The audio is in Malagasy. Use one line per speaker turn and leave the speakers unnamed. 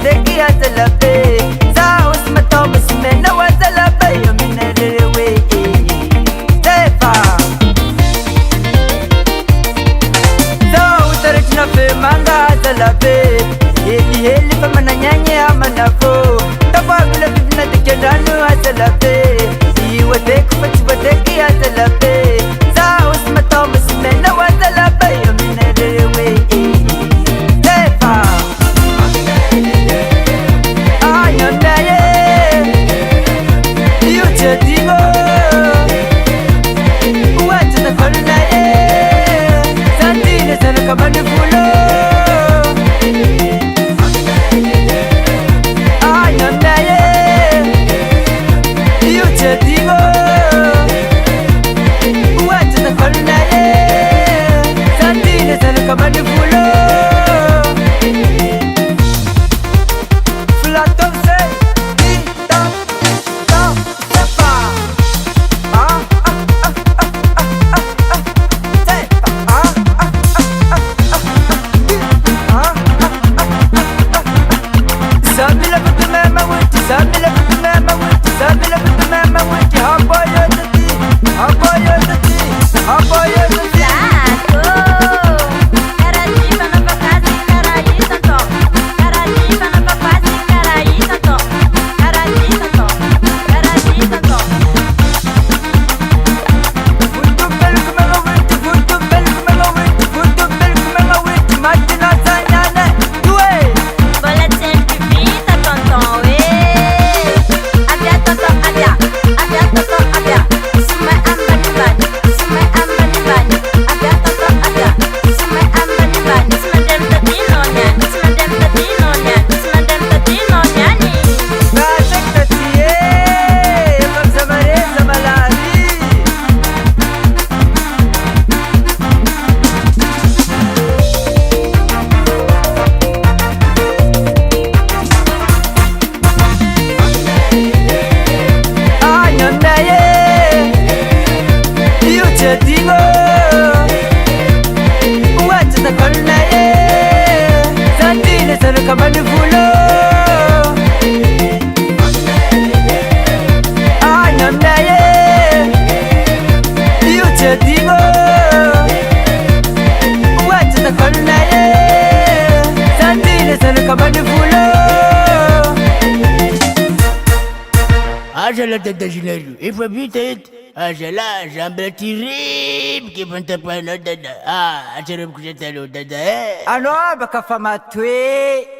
ودقي يا زلبي زاو اسمه تومس من وزلبي من الروي تيفا زاو ترجنا في مانغا زلبي هيلي فمنا نياني امنافو تفاقل بدنا دكنانو زلبي ودك فتش ودقي يا زلبي زاو اسمه تومس من وزلبي من الروي تيفا
Ajala tatajilajo, ifa bitait, ajala jambla tirib kipanta pano dada. Acharam kujatalo dada
ano baka famatwe